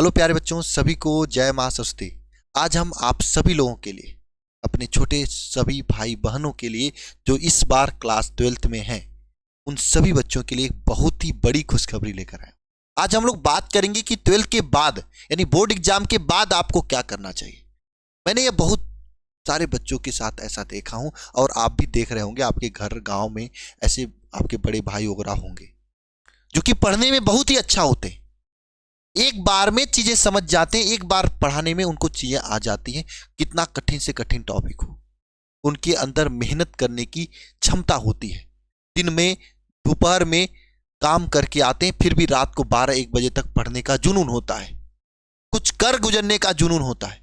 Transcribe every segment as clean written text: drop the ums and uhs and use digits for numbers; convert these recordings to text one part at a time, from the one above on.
Hello प्यारे बच्चों, सभी को जय मां सरस्वती। आज हम आप सभी लोगों के लिए, अपने छोटे सभी भाई बहनों के लिए जो इस बार क्लास 12th में हैं, उन सभी बच्चों के लिए एक बहुत ही बड़ी खुशखबरी लेकर आए। आज हम लोग बात करेंगे कि 12th के बाद यानी बोर्ड एग्जाम के बाद आपको क्या करना चाहिए। मैंने ये बहुत सारे बच्चों के साथ ऐसा देखा हूं और आप भी देख रहे होंगे, आपके घर गांव में ऐसे आपके बड़े भाई वगैरह होंगे जो कि पढ़ने में बहुत ही अच्छा होते हैं, एक बार में चीजें समझ जाते हैं, एक बार पढ़ाने में उनको चीजें आ जाती हैं। कितना कठिन से कठिन टॉपिक हो, उनके अंदर मेहनत करने की क्षमता होती है। दिन में दोपहर में काम करके आते हैं, फिर भी रात को 12-1 बजे तक पढ़ने का जुनून होता है, कुछ कर गुजरने का जुनून होता है।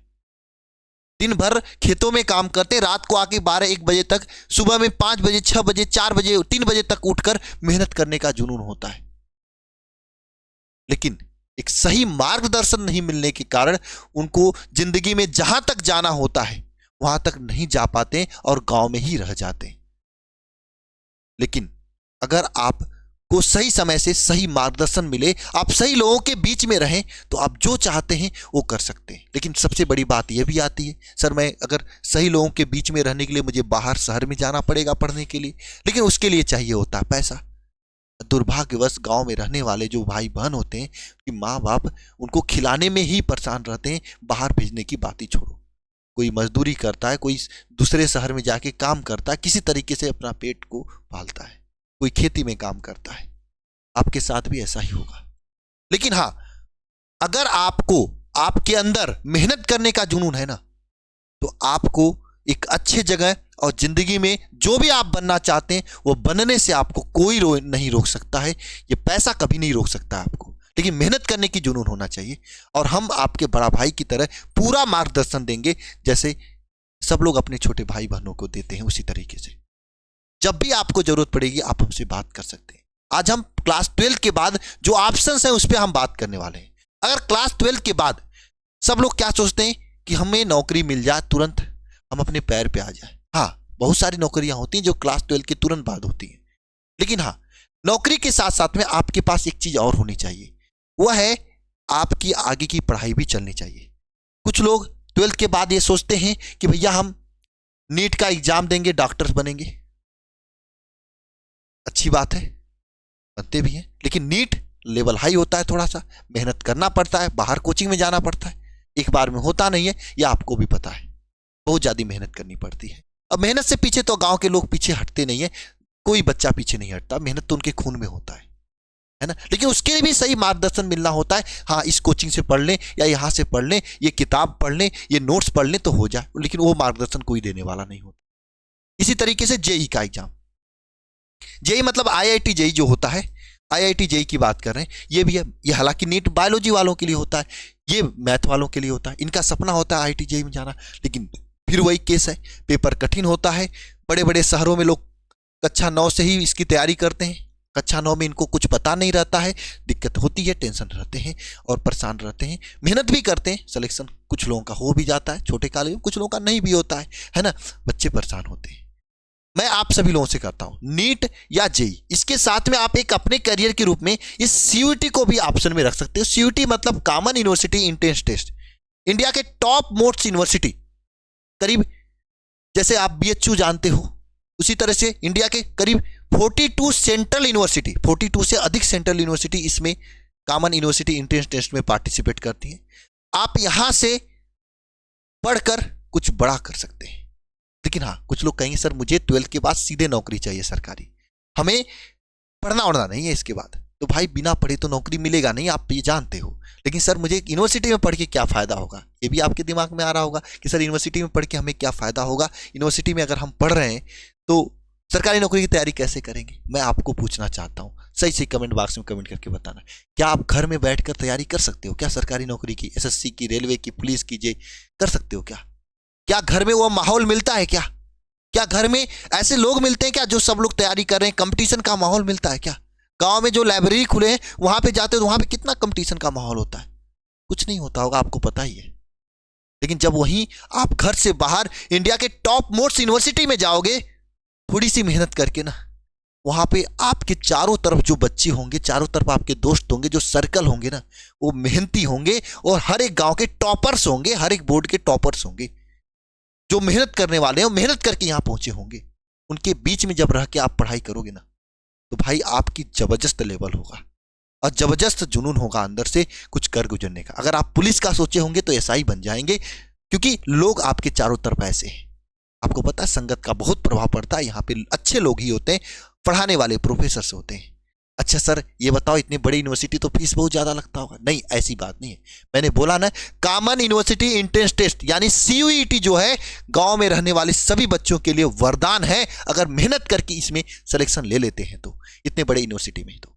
दिन भर खेतों में काम करते हैं, रात को आके 12-1 बजे तक, सुबह में 5 बजे 6 बजे 4 बजे 3 बजे तक उठकर मेहनत करने का जुनून होता है। लेकिन एक सही मार्गदर्शन नहीं मिलने के कारण उनको जिंदगी में जहां तक जाना होता है वहां तक नहीं जा पाते और गांव में ही रह जाते हैं। लेकिन अगर आपको सही समय से सही मार्गदर्शन मिले, आप सही लोगों के बीच में रहें, तो आप जो चाहते हैं वो कर सकते हैं। लेकिन सबसे बड़ी बात यह भी आती है, सर मैं अगर सही लोगों के बीच में रहने के लिए मुझे बाहर शहर में जाना पड़ेगा पढ़ने के लिए, लेकिन उसके लिए चाहिए होता है पैसा। दुर्भाग्यवश गांव में रहने वाले जो भाई बहन होते हैं कि माँ बाप उनको खिलाने में ही परेशान रहते हैं, बाहर भेजने की बात ही छोड़ो। कोई मजदूरी करता है, कोई दूसरे शहर में जाके काम करता है, किसी तरीके से अपना पेट को पालता है, कोई खेती में काम करता है। आपके साथ भी ऐसा ही होगा। लेकिन हाँ, अगर आपको आपके अंदर मेहनत करने का जुनून है ना, तो आपको एक अच्छे जगह और जिंदगी में जो भी आप बनना चाहते हैं वो बनने से आपको कोई नहीं रोक सकता है। ये पैसा कभी नहीं रोक सकता आपको, लेकिन मेहनत करने की जुनून होना चाहिए। और हम आपके बड़ा भाई की तरह पूरा मार्गदर्शन देंगे, जैसे सब लोग अपने छोटे भाई बहनों को देते हैं, उसी तरीके से जब भी आपको जरूरत पड़ेगी आप हमसे बात कर सकते हैं। आज हम क्लास 12 के बाद जो ऑप्शंस हैं उस पर हम बात करने वाले हैं। अगर क्लास 12 के बाद सब लोग क्या सोचते हैं कि हमें नौकरी मिल जाए, तुरंत हम अपने पैर पे आ जाए। हाँ, बहुत सारी नौकरियां होती हैं जो क्लास 12 के तुरंत बाद होती हैं। लेकिन हाँ, नौकरी के साथ साथ में आपके पास एक चीज और होनी चाहिए, वह है आपकी आगे की पढ़ाई भी चलनी चाहिए। कुछ लोग 12th के बाद ये सोचते हैं कि भैया हम नीट का एग्जाम देंगे, डॉक्टर्स बनेंगे। अच्छी बात है, बनते भी हैं, लेकिन नीट लेवल हाई होता है, थोड़ा सा मेहनत करना पड़ता है, बाहर कोचिंग में जाना पड़ता है, एक बार में होता नहीं है, यह आपको भी पता है। बहुत ज्यादा मेहनत करनी पड़ती है। अब मेहनत से पीछे तो गांव के लोग पीछे हटते नहीं है, कोई बच्चा पीछे नहीं हटता, मेहनत तो उनके खून में होता है ना। लेकिन उसके लिए भी सही मार्गदर्शन मिलना होता है। हाँ, इस कोचिंग से पढ़ लें या यहाँ से पढ़ लें, ये किताब पढ़ लें, ये नोट्स पढ़ लें तो हो जाए, लेकिन वो मार्गदर्शन कोई देने वाला नहीं होता। इसी तरीके से जेई का एग्जाम, जेई मतलब IIT जेई जो होता है, IIT जेई की बात कर रहे हैं, ये भी है। ये हालांकि नीट बायोलॉजी वालों के लिए होता है, ये मैथ वालों के लिए होता है, इनका सपना होता है IIT जेई में जाना। लेकिन फिर वही केस है, पेपर कठिन होता है। बड़े बड़े शहरों में लोग कक्षा 9 से ही इसकी तैयारी करते हैं, कक्षा 9 में इनको कुछ पता नहीं रहता है, दिक्कत होती है, टेंशन रहते हैं और परेशान रहते हैं। मेहनत भी करते हैं, सिलेक्शन कुछ लोगों का हो भी जाता है छोटे कॉलेज में, कुछ लोगों का नहीं भी होता है ना। बच्चे परेशान होते हैं। मैं आप सभी लोगों से करता हूं, नीट या जेई, इसके साथ में आप एक अपने करियर के रूप में इस CUET को भी ऑप्शन में रख सकते हो। CUET मतलब common university entrance test, India के टॉप मोस्ट यूनिवर्सिटी, करीब जैसे आप BHU जानते हो, उसी तरह से इंडिया के करीब 42 सेंट्रल यूनिवर्सिटी, 42 से अधिक सेंट्रल यूनिवर्सिटी इसमें कॉमन यूनिवर्सिटी एंट्रेंस टेस्ट में पार्टिसिपेट करती है। आप यहां से पढ़कर कुछ बड़ा कर सकते हैं। लेकिन हाँ, कुछ लोग कहेंगे सर मुझे 12th के बाद सीधे नौकरी चाहिए सरकारी, हमें पढ़ना उड़ना नहीं है इसके बाद। तो भाई बिना पढ़े तो नौकरी मिलेगा नहीं, आप ये जानते हो। लेकिन सर मुझे यूनिवर्सिटी में पढ़ के क्या फ़ायदा होगा, ये भी आपके दिमाग में आ रहा होगा कि सर यूनिवर्सिटी में पढ़ के हमें क्या फ़ायदा होगा। यूनिवर्सिटी में अगर हम पढ़ रहे हैं तो सरकारी नौकरी की तैयारी कैसे करेंगे। मैं आपको पूछना चाहता हूँ, सही सही कमेंट बॉक्स में कमेंट करके बताना, क्या आप घर में बैठ कर तैयारी कर सकते हो क्या सरकारी नौकरी की, SSC की, रेलवे की, पुलिस की, जे कर सकते हो क्या? क्या घर में वो माहौल मिलता है क्या? क्या घर में ऐसे लोग मिलते हैं क्या जो सब लोग तैयारी कर रहे हैं? कंपटीशन का माहौल मिलता है क्या? गांव में जो लाइब्रेरी खुले हैं वहां पे जाते हो तो वहां पे कितना कंपटीशन का माहौल होता है? कुछ नहीं होता होगा, आपको पता ही है। लेकिन जब वहीं आप घर से बाहर इंडिया के टॉप मोस्ट यूनिवर्सिटी में जाओगे, थोड़ी सी मेहनत करके ना, वहां पे आपके चारों तरफ जो बच्चे होंगे, चारों तरफ आपके दोस्त होंगे, जो सर्कल होंगे ना, वो मेहनती होंगे और हर एक गांव के टॉपर्स होंगे, हर एक बोर्ड के टॉपर्स होंगे, जो मेहनत करने वाले हैं, मेहनत करके यहां पहुंचे होंगे। उनके बीच में जब रह के आप पढ़ाई करोगे ना, तो भाई आपकी जबरदस्त लेवल होगा और जबरदस्त जुनून होगा अंदर से कुछ कर गुजरने का। अगर आप पुलिस का सोचे होंगे तो एसआई बन जाएंगे, क्योंकि लोग आपके चारों तरफ ऐसे हैं। आपको पता है संगत का बहुत प्रभाव पड़ता है। यहाँ पे अच्छे लोग ही होते हैं, पढ़ाने वाले प्रोफेसर होते हैं। अच्छा सर ये बताओ, इतनी बड़ी यूनिवर्सिटी तो फीस बहुत ज्यादा लगता होगा। नहीं, ऐसी बात नहीं है। मैंने बोला ना, कॉमन यूनिवर्सिटी एंट्रेंस टेस्ट यानी सीयूईटी जो है, गांव में रहने वाले सभी बच्चों के लिए वरदान है। अगर मेहनत करके इसमें सिलेक्शन ले लेते हैं तो, इतने बड़े यूनिवर्सिटी में। तो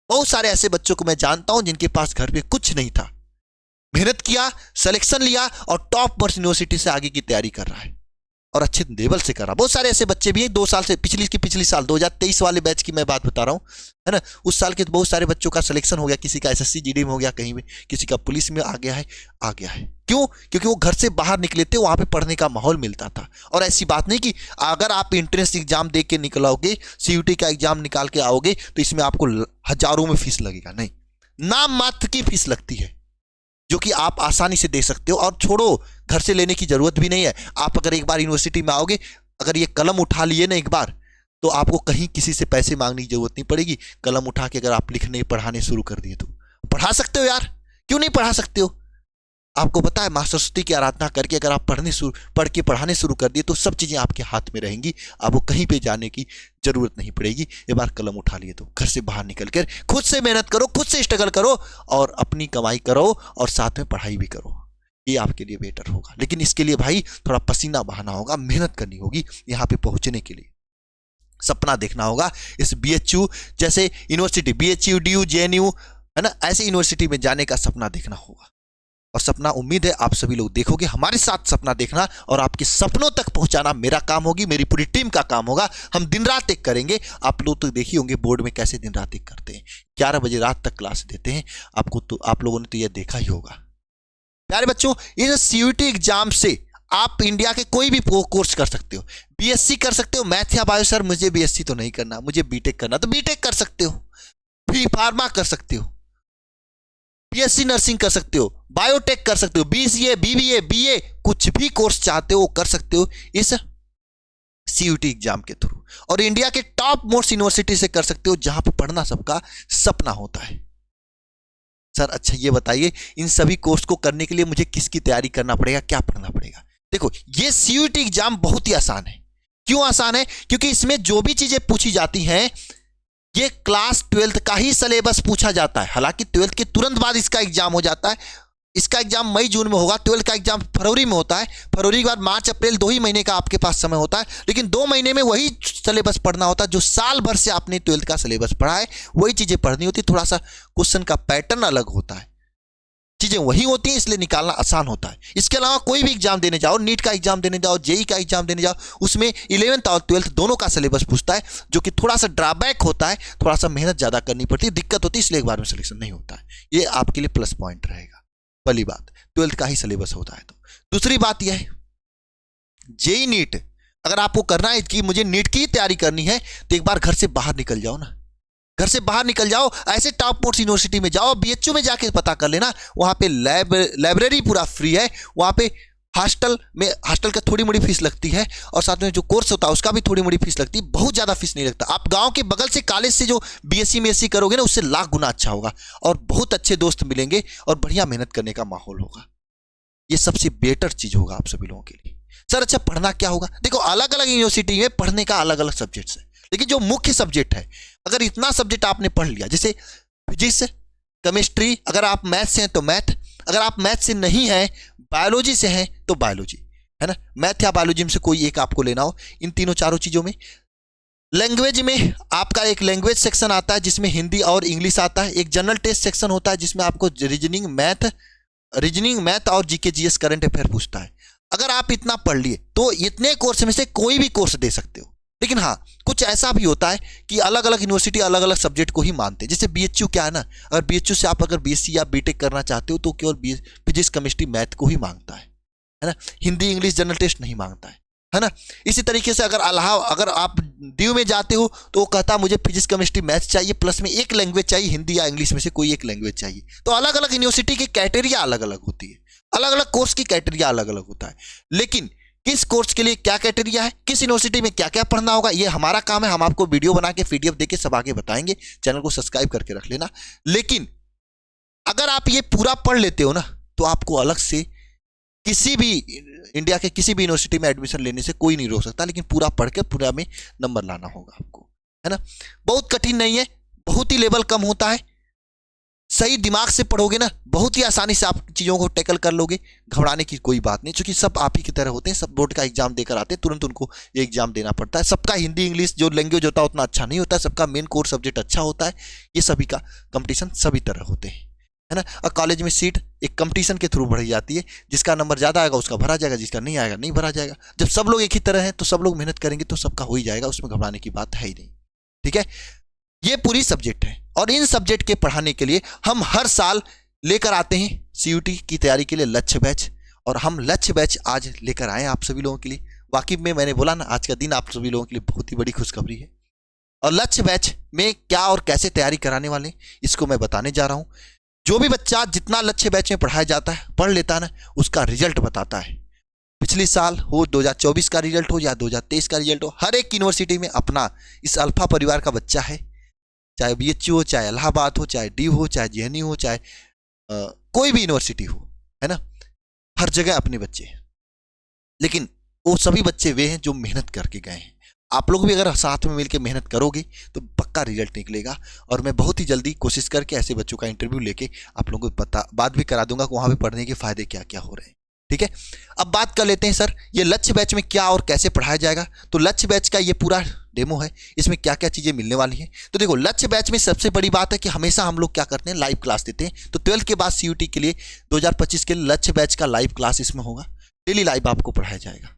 बहुत सारे ऐसे बच्चों को मैं जानता हूं जिनके पास घर पे कुछ नहीं था, मेहनत किया, सिलेक्शन लिया और टॉप मोस्ट यूनिवर्सिटी से आगे की तैयारी कर रहा है और अच्छे लेवल से कर रहा। बहुत सारे ऐसे बच्चे भी हैं, 2 साल से, पिछली साल 2023 वाले बैच की मैं बात बता रहा हूं, है ना। उस साल के बहुत सारे बच्चों का सिलेक्शन हो गया, किसी का एसएससी जीडी में हो गया, कहीं में किसी का पुलिस में आ गया है। क्यों? क्योंकि वो घर से बाहर निकले थे, वहां पे पढ़ने का माहौल मिलता था। और ऐसी बात नहीं कि अगर आप एंट्रेंस एग्जाम दे के निकलोगे, सीयूटी का एग्जाम निकाल के आओगे तो इसमें आपको हजारों में फीस लगेगा। नहीं, नाम मात्र की फीस लगती है, जो कि आप आसानी से दे सकते हो। और छोड़ो, घर से लेने की जरूरत भी नहीं है। आप अगर एक बार यूनिवर्सिटी में आओगे, अगर ये कलम उठा लिए ना एक बार, तो आपको कहीं किसी से पैसे मांगने की जरूरत नहीं पड़ेगी। कलम उठा के अगर आप लिखने पढ़ाने शुरू कर दिए तो पढ़ा सकते हो यार, क्यों नहीं पढ़ा सकते हो। आपको पता है, मां सरस्वती की आराधना करके अगर आप पढ़ के पढ़ाने शुरू कर दिए तो सब चीजें आपके हाथ में रहेंगी। आपको कहीं पे जाने की जरूरत नहीं पड़ेगी। एक बार कलम उठा लिए तो घर से बाहर निकल कर खुद से मेहनत करो, खुद से स्ट्रगल करो और अपनी कमाई करो और साथ में पढ़ाई भी करो। ये आपके लिए बेटर होगा। लेकिन इसके लिए भाई थोड़ा पसीना बहाना होगा, मेहनत करनी होगी। यहाँ पे पहुंचने के लिए सपना देखना होगा। इस बीएचयू जैसे यूनिवर्सिटी, बीएचयू, डीयू, जेएनयू, है ना, ऐसे यूनिवर्सिटी में जाने का सपना देखना होगा। और सपना उम्मीद है आप सभी लोग देखोगे। हमारे साथ सपना देखना और आपके सपनों तक पहुंचाना मेरा काम होगी, मेरी पूरी टीम का काम होगा। हम दिन रात एक करेंगे। आप लोग तो देखी होंगे बोर्ड में कैसे दिन रात एक करते हैं, 11 बजे रात तक क्लास देते हैं। आपको तो, आप लोगों ने तो यह देखा ही होगा। प्यारे बच्चों, इस सीयूटी एग्जाम से आप इंडिया के कोई भी कोर्स कर सकते हो। बीएससी कर सकते हो, मैथ या बायो। सर मुझे बीएससी तो नहीं करना, मुझे बीटेक करना, तो बीटेक कर सकते हो। बी फार्मा कर सकते हो, बीएससी नर्सिंग कर सकते हो, बायोटेक कर सकते हो, बीसीए, बीबीए, बीए, कुछ भी कोर्स चाहते हो कर सकते हो इस सीयूटी एग्जाम के थ्रू। और इंडिया के टॉप मोस्ट यूनिवर्सिटी से कर सकते हो, जहां पे पढ़ना सबका सपना होता है। सर अच्छा ये बताइए, इन सभी कोर्स को करने के लिए मुझे किसकी तैयारी करना पड़ेगा, क्या पढ़ना पड़ेगा। देखो, ये सीयूटी एग्जाम बहुत ही आसान है। क्यों आसान है? क्योंकि इसमें जो भी चीजें पूछी जाती हैं, ये क्लास 12th का ही सिलेबस पूछा जाता है। हालांकि 12th के तुरंत बाद इसका एग्जाम हो जाता है। इसका एग्जाम मई जून में होगा, 12th का एग्जाम फरवरी में होता है। फरवरी के बाद मार्च अप्रैल 2 ही महीने का आपके पास समय होता है। लेकिन 2 महीने में वही सिलेबस पढ़ना होता है जो साल भर से आपने 12th का सिलेबस पढ़ा है, वही चीजें पढ़नी होती। थोड़ा सा क्वेश्चन का पैटर्न अलग होता है, चीजें वही होती हैं, इसलिए निकालना आसान होता है। इसके अलावा कोई भी एग्जाम देने जाओ, नीट का एग्जाम देने जाओ, जेई का एग्जाम देने जाओ, उसमें 11th और 12th दोनों का सिलेबस पूछता है, जो कि थोड़ा सा ड्रॉबैक होता है। थोड़ा सा मेहनत ज्यादा करनी पड़ती है, दिक्कत होती है, इसलिए एक बार में सिलेक्शन नहीं होता है। ये आपके लिए प्लस पॉइंट रहेगा। पहली बात, 12th का ही सिलेबस होता है। तो दूसरी बात यह है, जेई नीट अगर आपको करना है कि मुझे नीट की तैयारी करनी है, तो एक बार घर से बाहर निकल जाओ ना, घर से बाहर निकल जाओ, ऐसे टॉप मोस्ट यूनिवर्सिटी में जाओ, बीएचयू में जाके पता कर लेना। वहां पे लाइब्रेरी पूरा फ्री है। वहां पे हॉस्टल का थोड़ी मोड़ी फीस लगती है, और साथ में जो कोर्स होता है उसका भी थोड़ी मोड़ी फीस लगती है। बहुत ज्यादा फीस नहीं लगता। आप गांव के बगल से कॉलेज से जो बीएससी में एससी करोगे ना, उससे लाख गुना अच्छा होगा और बहुत अच्छे दोस्त मिलेंगे और बढ़िया मेहनत करने का माहौल होगा। ये सबसे बेटर चीज होगा आप सभी लोगों के लिए। सर अच्छा पढ़ना क्या होगा? देखो, अलग अलग यूनिवर्सिटी में पढ़ने का अलग अलग सब्जेक्ट है, लेकिन जो मुख्य सब्जेक्ट है, अगर इतना सब्जेक्ट आपने पढ़ लिया, जैसे फिजिक्स, केमिस्ट्री, अगर आप मैथ से हैं तो मैथ, अगर आप मैथ से नहीं हैं, बायोलॉजी से हैं तो बायोलॉजी, है ना। मैथ या बायोलॉजी में से कोई एक आपको लेना हो। इन तीनों चारों चीजों में लैंग्वेज में आपका एक लैंग्वेज सेक्शन आता है जिसमें हिंदी और इंग्लिश आता है। एक जनरल टेस्ट सेक्शन होता है जिसमें आपको रीजनिंग, मैथ और जीके जीएस करंट अफेयर पूछता है। अगर आप इतना पढ़ लिए तो इतने कोर्स में से कोई भी कोर्स दे सकते हो। लेकिन हाँ, कुछ ऐसा भी होता है कि अलग अलग यूनिवर्सिटी अलग अलग सब्जेक्ट को ही मानते हैं। जैसे बीएचयू क्या है ना, अगर बीएचयू से आप अगर बीएससी या बीटेक करना चाहते हो तो केवल फिजिक्स, केमिस्ट्री, मैथ को ही मांगता है ना। हिंदी, इंग्लिश, जनरल टेस्ट नहीं मांगता है। है ना। इसी तरीके से अगर आप ड्यू में जाते हो तो वो कहता है मुझे फिजिक्स केमिस्ट्री मैथ्स चाहिए, प्लस में एक लैंग्वेज चाहिए, हिंदी या इंग्लिश में से कोई एक लैंग्वेज चाहिए। तो अलग अलग यूनिवर्सिटी की क्राइटेरिया अलग अलग होती है, अलग अलग कोर्स की क्राइटेरिया अलग अलग होता है। लेकिन किस कोर्स के लिए क्या क्राइटेरिया है, किस यूनिवर्सिटी में क्या क्या पढ़ना होगा, ये हमारा काम है। हम आपको वीडियो बना के PDF देके सब आगे बताएंगे। चैनल को सब्सक्राइब करके रख लेना। लेकिन अगर आप ये पूरा पढ़ लेते हो ना, तो आपको अलग से किसी भी इंडिया के किसी भी यूनिवर्सिटी में एडमिशन लेने से कोई नहीं रोक सकता। लेकिन पूरा पढ़ के पूरा में नंबर लाना होगा आपको, है ना। बहुत कठिन नहीं है, बहुत ही लेवल कम होता है। सही दिमाग से पढ़ोगे ना, बहुत ही आसानी से आप चीज़ों को टैकल कर लोगे। घबराने की कोई बात नहीं, क्योंकि सब आप ही की तरह होते हैं। सब बोर्ड का एग्जाम देकर आते हैं, तुरंत उनको ये एग्जाम देना पड़ता है। सबका हिंदी इंग्लिश जो लैंग्वेज होता है उतना अच्छा नहीं होता है, सबका मेन कोर सब्जेक्ट अच्छा होता है। ये सभी का कंपटीशन सभी तरह होते हैं, है ना। और कॉलेज में सीट एक कंपटीशन के थ्रू बढ़ी जाती है। जिसका नंबर ज़्यादा आएगा उसका भरा जाएगा, जिसका नहीं आएगा नहीं भरा जाएगा। जब सब लोग एक ही तरह हैं तो सब लोग मेहनत करेंगे तो सबका हो ही जाएगा, उसमें घबराने की बात है ही नहीं, ठीक है। ये पूरी सब्जेक्ट है, और इन सब्जेक्ट के पढ़ाने के लिए हम हर साल लेकर आते हैं CUT की तैयारी के लिए लक्ष्य बैच। और हम लक्ष्य बैच आज लेकर आए आप सभी लोगों के लिए। वाकई में मैंने बोला ना, आज का दिन आप सभी लोगों के लिए बहुत ही बड़ी खुशखबरी है। और लक्ष्य बैच में क्या और कैसे तैयारी कराने वाले इसको मैं बताने जा रहा हूं। जो भी बच्चा जितना लक्ष्य बैच में पढ़ाया जाता है पढ़ लेता है ना, उसका रिजल्ट बताता है। पिछले साल हो 2024 का रिजल्ट हो या 2023 का रिजल्ट हो, हर एक यूनिवर्सिटी में अपना इस अल्फा परिवार का बच्चा है। चाहे BHU हो, चाहे इलाहाबाद हो, चाहे DU हो, चाहे JNU हो, चाहे कोई भी यूनिवर्सिटी हो, है ना। हर जगह अपने बच्चे हैं। लेकिन वो सभी बच्चे वे हैं जो मेहनत करके गए हैं। आप लोग भी अगर साथ में मिलकर मेहनत करोगे तो पक्का रिजल्ट निकलेगा। और मैं बहुत ही जल्दी कोशिश करके ऐसे बच्चों का इंटरव्यू लेके आप लोगों को बात भी करा दूंगा कि वहाँ पे पढ़ने के फायदे क्या क्या हो रहे हैं, ठीक है। अब बात कर लेते हैं सर, ये लक्ष्य बैच में क्या और कैसे पढ़ाया जाएगा। तो लक्ष्य बैच का ये पूरा डेमो है, इसमें क्या क्या चीज़ें मिलने वाली हैं। तो देखो, लक्ष्य बैच में सबसे बड़ी बात है कि हमेशा हम लोग क्या करते हैं, लाइव क्लास देते हैं। तो 12th के बाद CUT के लिए 2025 के लिए लक्ष्य बैच का लाइव क्लास इसमें होगा। डेली लाइव आपको पढ़ाया जाएगा,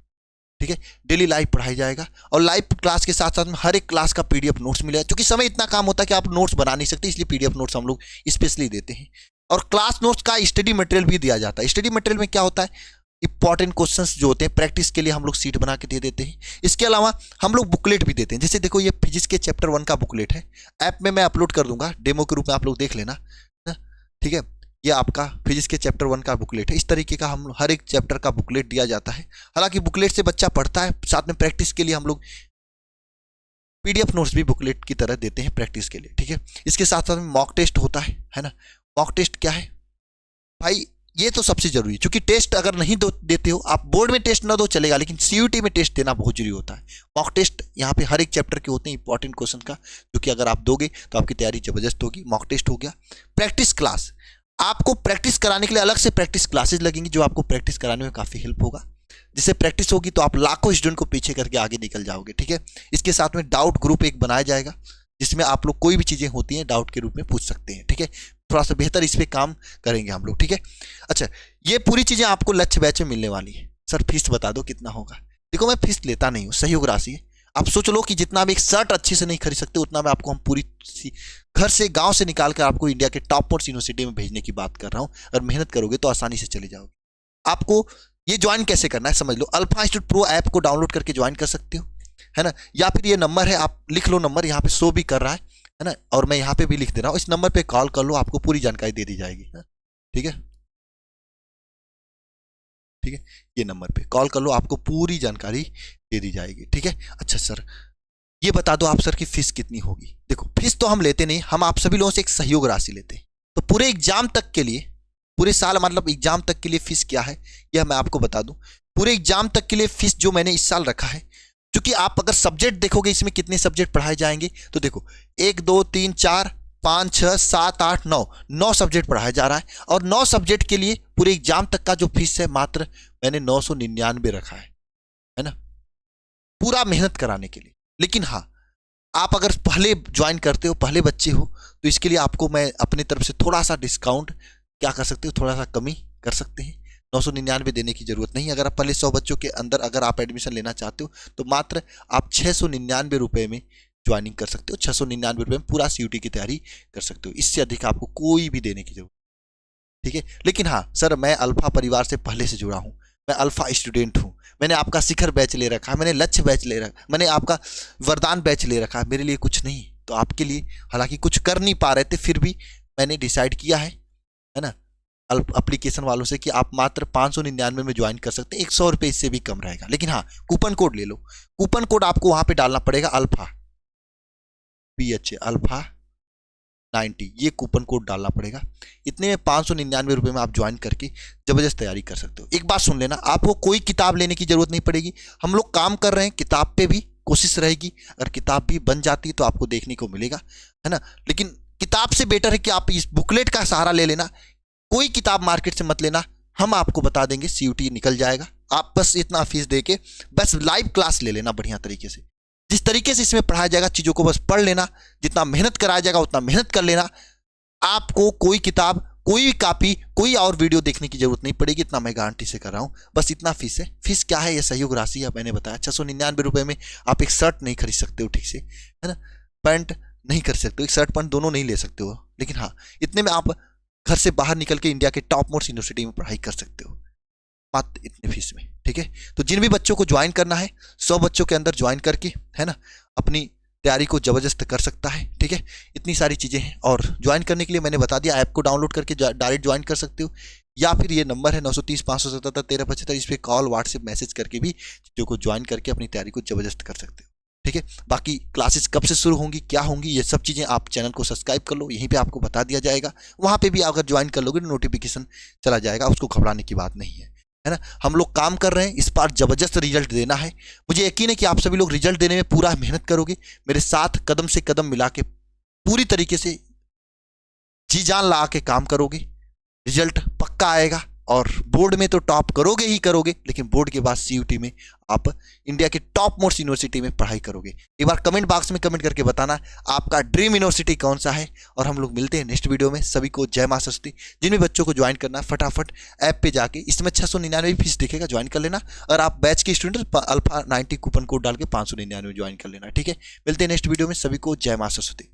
ठीक है। डेली लाइव पढ़ाया जाएगा। और लाइव क्लास के साथ साथ में हर एक क्लास का PDF नोट्स मिलेगा। क्योंकि समय इतना काम होता है कि आप नोट्स बना नहीं सकते, इसलिए PDF नोट्स हम लोग स्पेशली देते हैं। और क्लास नोट्स का स्टडी मटेरियल भी दिया जाता है। स्टडी मटेरियल में क्या होता है, इंपॉर्टेंट क्वेश्चंस जो होते हैं प्रैक्टिस के लिए हम लोग सीट बना के दे देते हैं। इसके अलावा हम लोग बुकलेट भी देते हैं। जैसे देखो, ये फिजिक्स के चैप्टर 1 का बुकलेट है, ऐप में मैं अपलोड कर दूंगा, डेमो के रूप में आप लोग देख लेना, ठीक है। ये आपका फिजिक्स के चैप्टर 1 का बुकलेट है। इस तरीके का हम हर एक चैप्टर का बुकलेट दिया जाता है। हालांकि बुकलेट से बच्चा पढ़ता है, साथ में प्रैक्टिस के लिए हम लोग PDF नोट्स भी बुकलेट की तरह देते हैं प्रैक्टिस के लिए, ठीक है। इसके साथ साथ में मॉक टेस्ट होता है ना। मॉक टेस्ट क्या है भाई, ये तो सबसे जरूरी है। क्योंकि टेस्ट अगर नहीं देते हो आप, बोर्ड में टेस्ट ना दो चलेगा, लेकिन CUT में टेस्ट देना बहुत जरूरी होता है। मॉक टेस्ट यहाँ पे हर एक चैप्टर के होते हैं इंपॉर्टेंट क्वेश्चन का, जो कि अगर आप दोगे तो आपकी तैयारी जबरदस्त होगी। मॉक टेस्ट हो गया। प्रैक्टिस क्लास, आपको प्रैक्टिस कराने के लिए अलग से प्रैक्टिस क्लासेज लगेंगी, जो आपको प्रैक्टिस कराने में काफ़ी हेल्प होगा। जिससे प्रैक्टिस होगी तो आप लाखों स्टूडेंट को पीछे करके आगे निकल जाओगे, ठीक है। इसके साथ में डाउट ग्रुप एक बनाया जाएगा, जिसमें आप लोग कोई भी चीज़ें होती हैं डाउट के रूप में पूछ सकते हैं, ठीक है। थोड़ा सा बेहतर इस पर काम करेंगे हम लोग, ठीक है। अच्छा, ये पूरी चीज़ें आपको लक्ष्य बैच में मिलने वाली है। सर फीस बता दो कितना होगा। देखो, मैं फीस लेता नहीं हूँ, सहयोग राशि है। आप सोच लो कि जितना आप एक शर्ट अच्छे से नहीं खरीद सकते, उतना मैं आपको हम पूरी घर से गांव से निकाल कर आपको इंडिया के टॉप मोस्ट यूनिवर्सिटी में भेजने की बात कर रहा हूँ। अगर मेहनत करोगे तो आसानी से चले जाओगे। आपको ये ज्वाइन कैसे करना है समझ लो। अल्फा इंस्टीट्यूट प्रो ऐप को डाउनलोड करके ज्वाइन कर सकते हो, है ना। या फिर ये नंबर है, आप लिख लो, नंबर यहाँ पे शो भी कर रहा है ना। और मैं यहाँ पे भी लिख दे रहा हूँ, इस नंबर पे कॉल कर लो, आपको पूरी जानकारी दे दी जाएगी, ठीक है। ठीक है, ये नंबर पे कॉल कर लो, आपको पूरी जानकारी दे दी जाएगी, ठीक है। अच्छा सर, ये बता दो आप सर की फीस कितनी होगी। देखो, फीस तो हम लेते नहीं, हम आप सभी लोगों से एक सहयोग राशि लेते हैं। तो पूरे एग्जाम तक के लिए, पूरे साल मतलब एग्जाम तक के लिए फीस क्या है यह मैं आपको बता दूं। पूरे एग्जाम तक के लिए फीस जो मैंने इस साल रखा है, क्योंकि आप अगर सब्जेक्ट देखोगे इसमें कितने सब्जेक्ट पढ़ाए जाएंगे, तो देखो 1 2 3 4 5 6 7 8 9 सब्जेक्ट पढ़ाया जा रहा है। और 9 सब्जेक्ट के लिए पूरे एग्जाम तक का जो फीस है मात्र मैंने 999 रखा है ना, पूरा मेहनत कराने के लिए। लेकिन हाँ, आप अगर पहले ज्वाइन करते हो, पहले बच्चे हो, तो इसके लिए आपको मैं अपनी तरफ से थोड़ा सा डिस्काउंट क्या कर सकते हो, थोड़ा सा कमी कर सकते हैं। 999 देने की जरूरत नहीं। अगर आप पहले 100 बच्चों के अंदर अगर आप एडमिशन लेना चाहते हो तो मात्र आप 699 रुपये में ज्वाइनिंग कर सकते हो। 699 रुपये में पूरा CUT की तैयारी कर सकते हो। इससे अधिक आपको कोई भी देने की जरूरत, ठीक है। लेकिन हाँ सर, मैं अल्फा परिवार से पहले से जुड़ा हूँ, मैं अल्फा स्टूडेंट हूँ, मैंने आपका शिखर बैच ले रखा है, मैंने लक्ष्य बैच ले रखा, मैंने आपका वरदान बैच ले रखा है, मेरे लिए कुछ नहीं। तो आपके लिए हालांकि कुछ कर नहीं पा रहे थे, फिर भी मैंने डिसाइड किया है ना, एप्लीकेशन वालों से कि आप मात्र 599 में ज्वाइन कर सकते हैं, 100 रुपये इससे भी कम रहेगा। लेकिन हाँ, कूपन कोड ले लो। कूपन कोड आपको वहां पे डालना पड़ेगा अल्फा PH अल्फा 90, ये कूपन कोड डालना पड़ेगा। इतने में 599 रुपये में आप ज्वाइन करके जबरदस्त तैयारी कर सकते हो। एक बात सुन लेना, आपको कोई किताब लेने की जरूरत नहीं पड़ेगी। हम लोग काम कर रहे हैं, किताब पे भी कोशिश रहेगी, अगर किताब भी बन जाती है तो आपको देखने को मिलेगा, है ना। लेकिन किताब से बेटर है कि आप इस बुकलेट का सहारा ले लेना। कोई किताब मार्केट से मत लेना, हम आपको बता देंगे, CUT निकल जाएगा। आप बस इतना फीस दे के बस लाइव क्लास ले लेना बढ़िया तरीके से। जिस तरीके से इसमें पढ़ाया जाएगा चीजों को बस पढ़ लेना, जितना मेहनत कराया जाएगा उतना मेहनत कर लेना। आपको कोई किताब, कोई कॉपी, कोई और वीडियो देखने की जरूरत नहीं पड़ेगी, इतना मैं गारंटी से कर रहा हूं। बस इतना फीस है। फीस क्या है? ये सहयोग राशि है, मैंने बताया 699 रुपए में आप एक शर्ट नहीं खरीद सकते हो ठीक से, है ना, पैंट नहीं कर सकते हो, एक शर्ट पैंट दोनों नहीं ले सकते हो। लेकिन हाँ, इतने में आप घर से बाहर निकल के इंडिया के टॉप मोस्ट यूनिवर्सिटी में पढ़ाई कर सकते हो, मात्र इतने फीस में, ठीक है। तो जिन भी बच्चों को ज्वाइन करना है, 100 बच्चों के अंदर ज्वाइन करके, है ना, अपनी तैयारी को जबरदस्त कर सकता है, ठीक है। इतनी सारी चीजें हैं। और ज्वाइन करने के लिए मैंने बता दिया, ऐप को डाउनलोड करके डायरेक्ट ज्वाइन कर सकते हो, या फिर ये नंबर है 930 577 1375, इस पर कॉल व्हाट्सएप मैसेज करके भी चीजों को ज्वाइन करके अपनी तैयारी को जबरदस्त कर सकते हो, ठीक है। बाकी क्लासेस कब से शुरू होंगी, क्या होंगी, ये सब चीज़ें आप चैनल को सब्सक्राइब कर लो, यहीं पे आपको बता दिया जाएगा। वहाँ पे भी अगर ज्वाइन कर लोगे तो नोटिफिकेशन चला जाएगा, उसको घबराने की बात नहीं है ना। हम लोग काम कर रहे हैं, इस बार जबरदस्त रिजल्ट देना है। मुझे यकीन है कि आप सभी लोग रिजल्ट देने में पूरा मेहनत करोगे, मेरे साथ कदम से कदम मिला के पूरी तरीके से जी जान लगा के काम करोगे, रिजल्ट पक्का आएगा। और बोर्ड में तो टॉप करोगे ही करोगे, लेकिन बोर्ड के बाद CUT में आप इंडिया के टॉप मोस्ट यूनिवर्सिटी में पढ़ाई करोगे। एक बार कमेंट बॉक्स में कमेंट करके बताना आपका ड्रीम यूनिवर्सिटी कौन सा है। और हम लोग मिलते हैं नेक्स्ट वीडियो में। सभी को जय मां सरस्वती। जिन भी बच्चों को ज्वाइन करना है फटाफट ऐप पे जाके, इसमें 699 फीस दिखेगा, ज्वाइन कर लेना। और आप बैच के स्टूडेंट अल्फा 90 कूपन कोड डाल के 599 ज्वाइन कर लेना, ठीक है। मिलते हैं नेक्स्ट वीडियो में। सभी को जय मां सरस्वती।